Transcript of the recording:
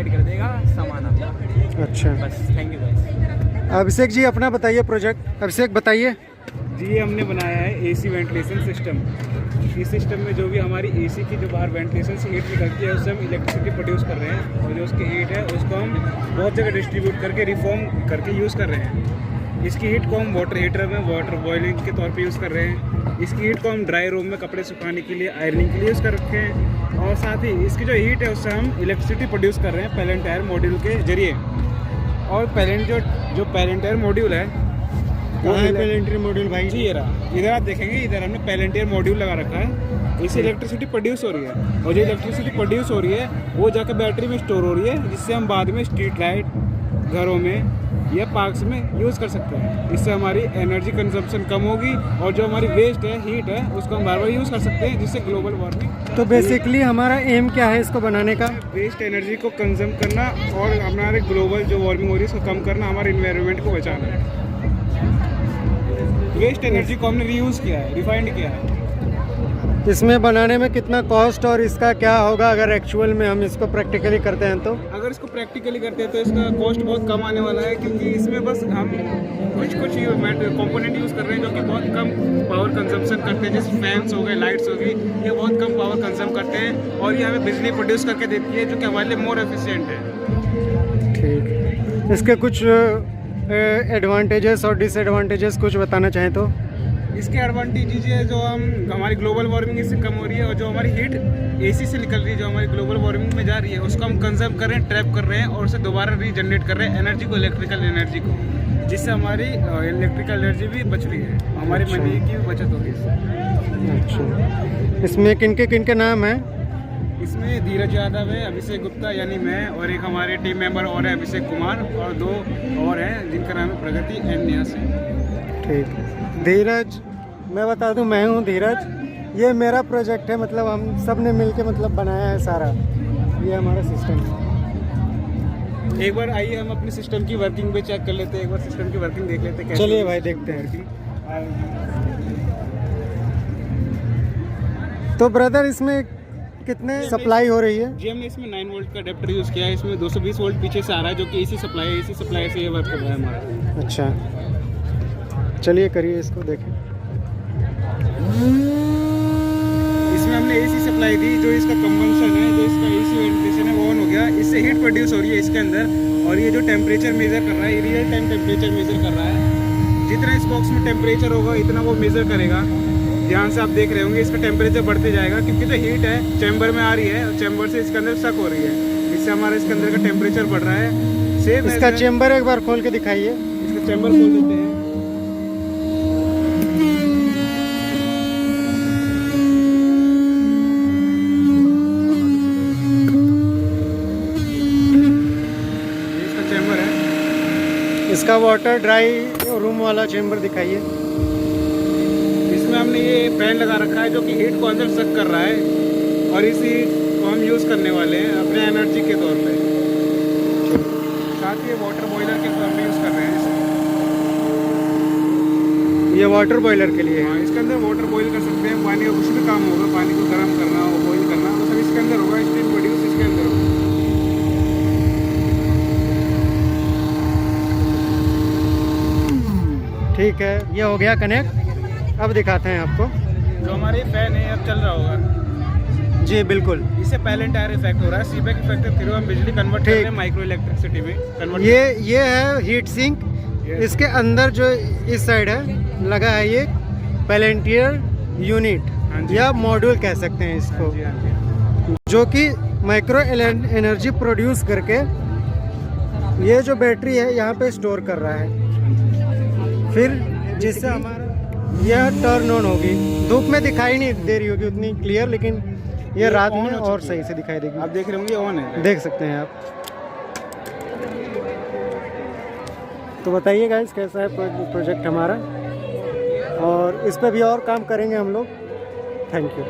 कर देगा सामान आपका। अच्छा, बस, thank you guys. Abhishek ji अपना बताइए प्रोजेक्ट। अभिषेक बताइए। जी, ये हमने बनाया है एसी वेंटिलेशन सिस्टम। इस सिस्टम में जो भी हमारी एसी की जो बाहर वेंटिलेशन से हीट निकलती है उससे हम इलेक्ट्रिसिटी प्रोड्यूस कर रहे हैं, और जो उसकी हीट है उसको हम बहुत जगह डिस्ट्रीब्यूट करके रिफॉर्म करके यूज़ कर रहे हैं। इसकी हीट को हम वाटर हीटर में वाटर बॉयलिंग के तौर पे यूज़ कर रहे हैं। इसकी हीट को हम ड्राई रूम में कपड़े सुखाने के लिए, आयरनिंग के लिए यूज़ कर रखे हैं, और साथ ही इसकी जो हीट है उससे हम इलेक्ट्रिसिटी प्रोड्यूस कर रहे हैं पेलेंटायर मॉड्यूल के जरिए। और जो पेलेंटायर मॉड्यूल है, कहाँ है पेलेंट्री मॉड्यूल भाई? जी ये रहा, इधर आप देखेंगे, इधर हमने पेलेंटियर मॉड्यूल लगा रखा है। इससे इलेक्ट्रिसिटी प्रोड्यूस हो रही है, और जो इलेक्ट्रिसिटी प्रोड्यूस हो रही है वो जाकर बैटरी में स्टोर हो रही है, जिससे हम बाद में स्ट्रीट लाइट, घरों में या पार्क्स में यूज़ कर सकते हैं। इससे हमारी एनर्जी कंजप्शन कम होगी, और जो हमारी वेस्ट है, हीट है, उसको हम बार बार यूज़ कर सकते हैं, जिससे ग्लोबल वार्मिंग। तो बेसिकली हमारा एम क्या है इसको बनाने का? वेस्ट एनर्जी को कंज्यूम करना और हमारे ग्लोबल जो वार्मिंग हो रही है उसको कम करना, हमारे इन्वायरमेंट को बचाना है। वेस्ट एनर्जी को हमने रीयूज़ किया है, रिफाइंड किया है। इसमें बनाने में कितना कॉस्ट और इसका क्या होगा अगर एक्चुअल में हम इसको प्रैक्टिकली करते हैं तो? अगर इसको प्रैक्टिकली करते हैं तो इसका कॉस्ट बहुत कम आने वाला है, क्योंकि इसमें बस हम कुछ कंपोनेंट यूज़ कर रहे हैं जो कि बहुत कम पावर कंजम्पशन करते हैं, जैसे फैंस हो गए, लाइट्स हो गई, ये बहुत कम पावर कंज्यूम करते हैं, और ये हमें बिजली प्रोड्यूस करके देती है, जो कि हमारे लिए मोर एफिशिएंट है। ठीक, इसके कुछ एडवांटेजेस और डिसएडवांटेजेस कुछ बताना चाहें तो? इसके एडवांटेजेस है जो हमारी ग्लोबल वार्मिंग इससे कम हो रही है, और जो हमारी हीट एसी से निकल रही है, जो हमारी ग्लोबल वार्मिंग में जा रही है, उसको हम कंजर्व कर रहे हैं, ट्रैप कर रहे हैं, और उसे दोबारा रीजनरेट कर रहे हैं एनर्जी को, इलेक्ट्रिकल एनर्जी को, जिससे हमारी इलेक्ट्रिकल एनर्जी भी बच रही है, हमारी मनी की भी बचत होगी इससे। अच्छा, इसमें किनके किनके नाम हैं? इसमें धीरज यादव है, अभिषेक गुप्ता यानी मैं, और एक हमारे टीम मेंबर और है अभिषेक कुमार, और 2 और हैं जिनका नाम है प्रगति एंड न्यासी। ठीक, धीरज, मैं बता दूं मैं हूं धीरज। ये मेरा प्रोजेक्ट है, मतलब हम सब ने मिल के मतलब बनाया है सारा, ये हमारा सिस्टम है। एक बार आइए हम अपने सिस्टम की वर्किंग पे चेक कर लेते हैं, एक बार सिस्टम की वर्किंग देख लेते हैं। चलिए भाई देखते हैं। तो ब्रदर इसमें कितने सप्लाई हो रही है? जी, हमने इसमें 9 वोल्ट का अडेप्टर यूज़ किया है। इसमें 220 वोल्ट पीछे से आ रहा है, जो कि एसी सप्लाई है, एसी सप्लाई से ये वर्क कर रहा है हमारा। अच्छा, चलिए करिए इसको, देखें। इसमें हमने एसी सप्लाई दी, जो इसका कंबंशन है, जो इसका एसी वेंटिलेशन है वो ऑन हो गया, इससे हीट प्रोड्यूस हो रही है इसके अंदर, और ये जो टेम्परेचर मेजर कर रहा है, ये रियल टाइम टेम्परेचर मेजर कर रहा है। जितना इस बॉक्स में टेम्परेचर होगा इतना वो मेजर करेगा। ध्यान से आप देख रहे होंगे, इसका टेम्परेचर बढ़ते जाएगा, क्योंकि जो हीट है चैम्बर में आ रही है, और चैम्बर से इसके अंदर सक हो रही है, इससे हमारा इसके अंदर का टेम्परेचर बढ़ रहा है। सेम इसका चैम्बर एक बार खोल के दिखाइए। इसका चैम्बर खोल देते हैं। इसका चैम्बर है। इसका वाटर ड्राई रूम वाला चैम्बर दिखाइए। इसमें हमने ये फैन लगा रखा है, जो कि हीट को अंदर सक कर रहा है, और इस हीट को हम यूज़ करने वाले हैं अपने एनर्जी के तौर पे। साथ ही वाटर बॉयलर के तौर पे यूज़ कर रहे हैं इसे। ये वाटर बॉयलर के लिए है। हाँ, इसके अंदर वाटर बॉयल कर सकते हैं, पानी का कुछ भी काम होगा, पानी को गर्म करना और बॉयल करना, वो सब इसके अंदर होगा, स्टीम प्रोड्यूस इसके अंदर होगा। ठीक है, ये हो गया कनेक्ट। अब दिखाते हैं आपको। जो हमारे फैन है अब चल रहा होगा। जी बिल्कुल, इससे पेलेंटायर इफेक्ट हो रहा है, सीबैक इफेक्ट के थ्रू हम बिजली कन्वर्ट कर रहे हैं माइक्रो इलेक्ट्रिसिटी में कन्वर्ट। ये है हीट सिंक। इसके अंदर जो इस साइड है लगा है ये पेलेंटियर यूनिट या मॉड्यूल कह सकते हैं इसको, जो कि माइक्रो एनर्जी प्रोड्यूस करके ये जो बैटरी है यहाँ पे स्टोर कर रहा है, फिर जिससे हमारा यह टर्न ऑन होगी। धूप में दिखाई नहीं दे रही होगी उतनी क्लियर, लेकिन ये रात में और सही से दिखाई देगी। आप देख रहे होंगे ऑन है, देख सकते हैं आप। तो बताइए गाइस कैसा है प्रोजेक्ट हमारा, और इस पे भी और काम करेंगे हम लोग। Thank you.